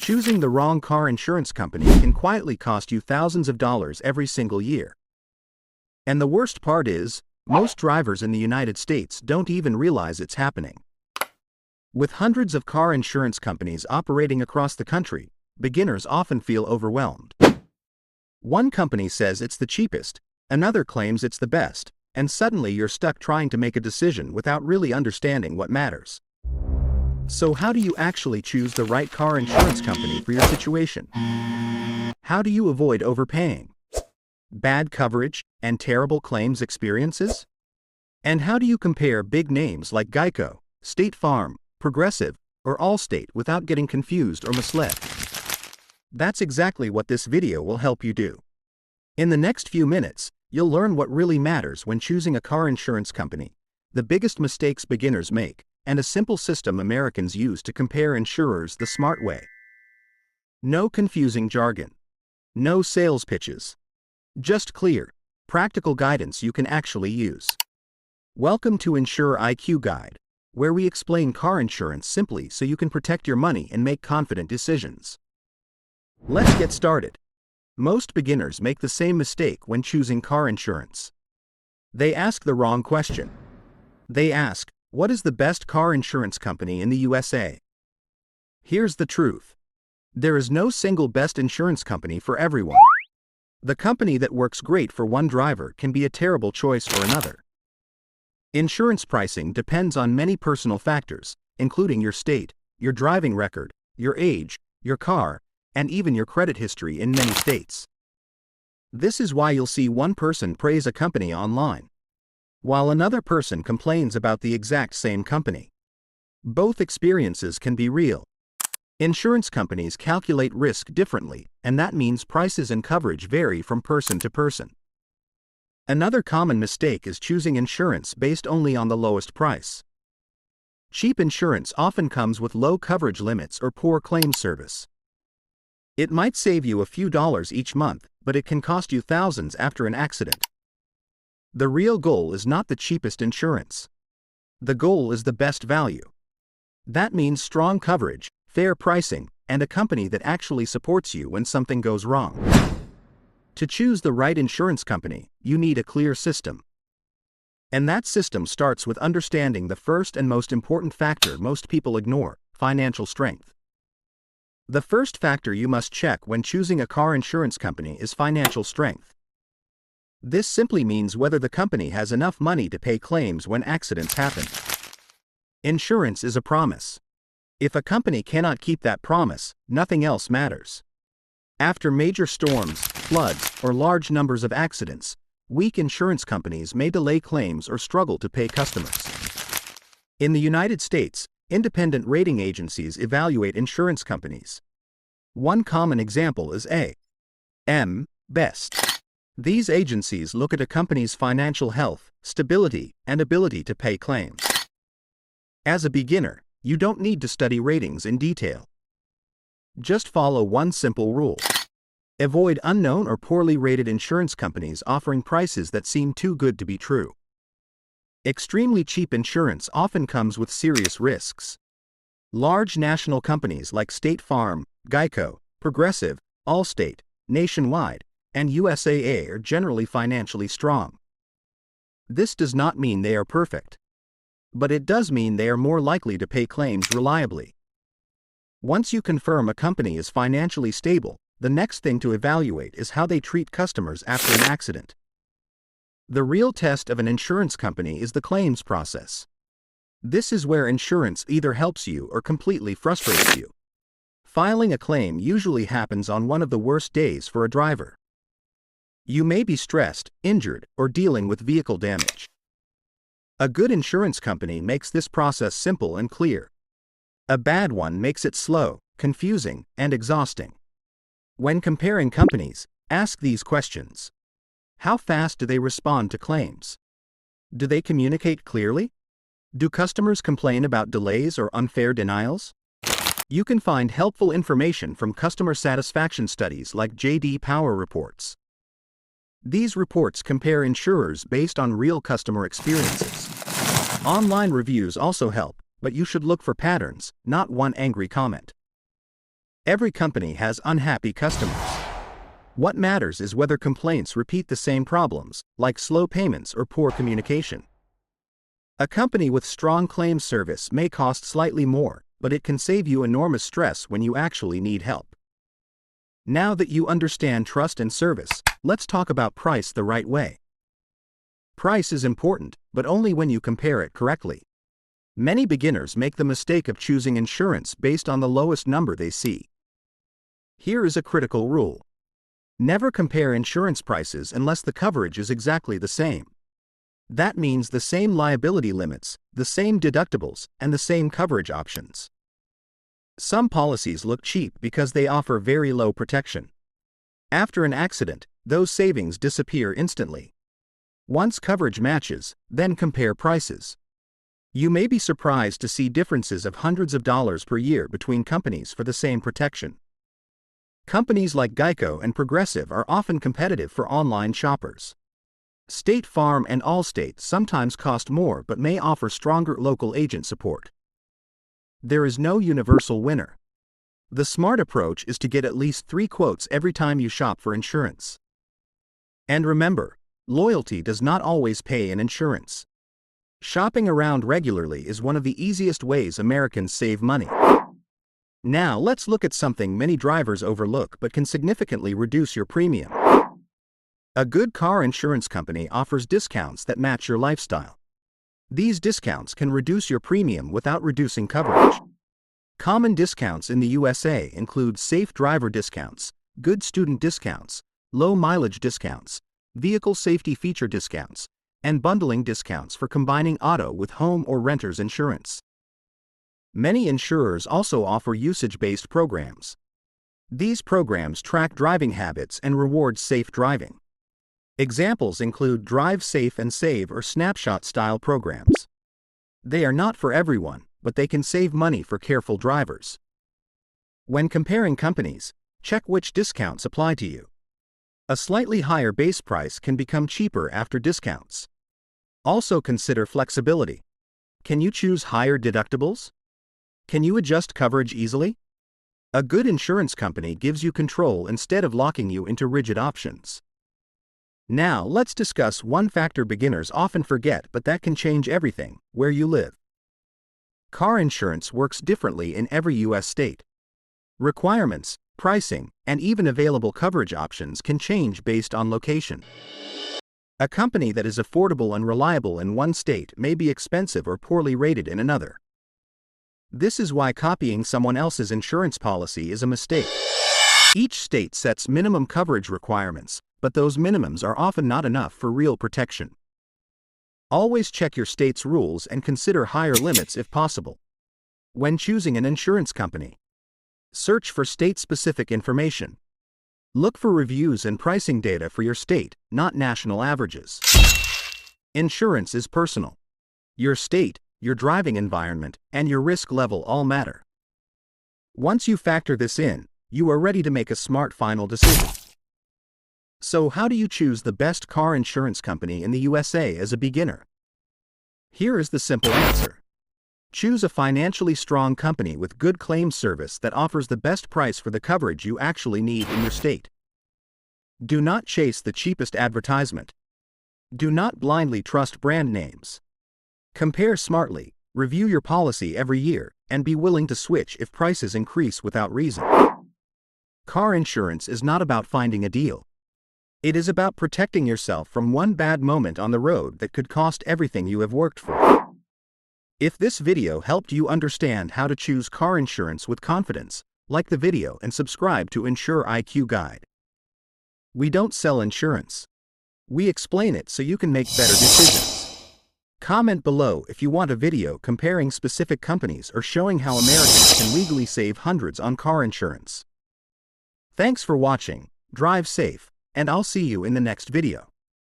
Choosing the wrong car insurance company can quietly cost you thousands of dollars every single year. And the worst part is, most drivers in the United States don't even realize it's happening. With hundreds of car insurance companies operating across the country, beginners often feel overwhelmed. One company says it's the cheapest, another claims it's the best, and suddenly you're stuck trying to make a decision without really understanding what matters. So how do you actually choose the right car insurance company for your situation? How do you avoid overpaying, bad coverage, and terrible claims experiences? And how do you compare big names like GEICO, State Farm, Progressive, or Allstate without getting confused or misled? That's exactly what this video will help you do. In the next few minutes, you'll learn what really matters when choosing a car insurance company, the biggest mistakes beginners make, and a simple system Americans use to compare insurers the smart way. No confusing jargon. No sales pitches. Just clear, practical guidance you can actually use. Welcome to Insureiqguide, where we explain car insurance simply so you can protect your money and make confident decisions. Let's get started. Most beginners make the same mistake when choosing car insurance. They ask the wrong question. They ask, what is the best car insurance company in the USA? Here's the truth. There is no single best insurance company for everyone. The company that works great for one driver can be a terrible choice for another. Insurance pricing depends on many personal factors, including your state, your driving record, your age, your car, and even your credit history in many states. This is why you'll see one person praise a company online, while another person complains about the exact same company. Both experiences can be real. Insurance companies calculate risk differently, and that means prices and coverage vary from person to person. Another common mistake is choosing insurance based only on the lowest price. Cheap insurance often comes with low coverage limits or poor claim service. It might save you a few dollars each month, but it can cost you thousands after an accident. The real goal is not the cheapest insurance. The goal is the best value. That means strong coverage, fair pricing, and a company that actually supports you when something goes wrong. To choose the right insurance company, you need a clear system. And that system starts with understanding the first and most important factor most people ignore: financial strength. The first factor you must check when choosing a car insurance company is financial strength. This simply means whether the company has enough money to pay claims when accidents happen. Insurance is a promise. If a company cannot keep that promise, nothing else matters. After major storms, floods, or large numbers of accidents, weak insurance companies may delay claims or struggle to pay customers. In the United States, independent rating agencies evaluate insurance companies. One common example is A.M. Best. These agencies look at a company's financial health, stability, and ability to pay claims. As a beginner, you don't need to study ratings in detail. Just follow one simple rule. Avoid unknown or poorly rated insurance companies offering prices that seem too good to be true. Extremely cheap insurance often comes with serious risks. Large national companies like State Farm, GEICO, Progressive, Allstate, Nationwide, and USAA are generally financially strong. This does not mean they are perfect, but it does mean they are more likely to pay claims reliably. Once you confirm a company is financially stable, the next thing to evaluate is how they treat customers after an accident. The real test of an insurance company is the claims process. This is where insurance either helps you or completely frustrates you. Filing a claim usually happens on one of the worst days for a driver. You may be stressed, injured, or dealing with vehicle damage. A good insurance company makes this process simple and clear. A bad one makes it slow, confusing, and exhausting. When comparing companies, ask these questions. How fast do they respond to claims? Do they communicate clearly? Do customers complain about delays or unfair denials? You can find helpful information from customer satisfaction studies like J.D. Power reports. These reports compare insurers based on real customer experiences. Online reviews also help, but you should look for patterns, not one angry comment. Every company has unhappy customers. What matters is whether complaints repeat the same problems, like slow payments or poor communication. A company with strong claims service may cost slightly more, but it can save you enormous stress when you actually need help. Now that you understand trust and service, let's talk about price the right way. Price is important, but only when you compare it correctly. Many beginners make the mistake of choosing insurance based on the lowest number they see. Here is a critical rule. Never compare insurance prices unless the coverage is exactly the same. That means the same liability limits, the same deductibles, and the same coverage options. Some policies look cheap because they offer very low protection. After an accident, those savings disappear instantly. Once coverage matches, then compare prices. You may be surprised to see differences of hundreds of dollars per year between companies for the same protection. Companies like GEICO and Progressive are often competitive for online shoppers. State Farm and Allstate sometimes cost more but may offer stronger local agent support. There is no universal winner. The smart approach is to get at least 3 quotes every time you shop for insurance. And remember, loyalty does not always pay in insurance. Shopping around regularly is one of the easiest ways Americans save money. Now let's look at something many drivers overlook but can significantly reduce your premium. A good car insurance company offers discounts that match your lifestyle. These discounts can reduce your premium without reducing coverage. Common discounts in the USA include safe driver discounts, good student discounts, low mileage discounts, vehicle safety feature discounts, and bundling discounts for combining auto with home or renter's insurance. Many insurers also offer usage-based programs. These programs track driving habits and reward safe driving. Examples include Drive Safe and Save or Snapshot-style programs. They are not for everyone, but they can save money for careful drivers. When comparing companies, check which discounts apply to you. A slightly higher base price can become cheaper after discounts. Also consider flexibility. Can you choose higher deductibles? Can you adjust coverage easily? A good insurance company gives you control instead of locking you into rigid options. Now let's discuss one factor beginners often forget but that can change everything: where you live. Car insurance works differently in every U.S. state. Requirements, pricing, and even available coverage options can change based on location. A company that is affordable and reliable in one state may be expensive or poorly rated in another. This is why copying someone else's insurance policy is a mistake. Each state sets minimum coverage requirements, but those minimums are often not enough for real protection. Always check your state's rules and consider higher limits if possible. When choosing an insurance company, search for state-specific information. Look for reviews and pricing data for your state, not national averages. Insurance is personal. Your state, your driving environment, and your risk level all matter. Once you factor this in, you are ready to make a smart final decision. So how do you choose the best car insurance company in the USA as a beginner? Here is the simple answer. Choose a financially strong company with good claims service that offers the best price for the coverage you actually need in your state. Do not chase the cheapest advertisement. Do not blindly trust brand names. Compare smartly, review your policy every year, and be willing to switch if prices increase without reason. Car insurance is not about finding a deal. It is about protecting yourself from one bad moment on the road that could cost everything you have worked for. If this video helped you understand how to choose car insurance with confidence, like the video and subscribe to Insureiqguide. We don't sell insurance. We explain it so you can make better decisions. Comment below if you want a video comparing specific companies or showing how Americans can legally save hundreds on car insurance. Thanks for watching, drive safe, and I'll see you in the next video.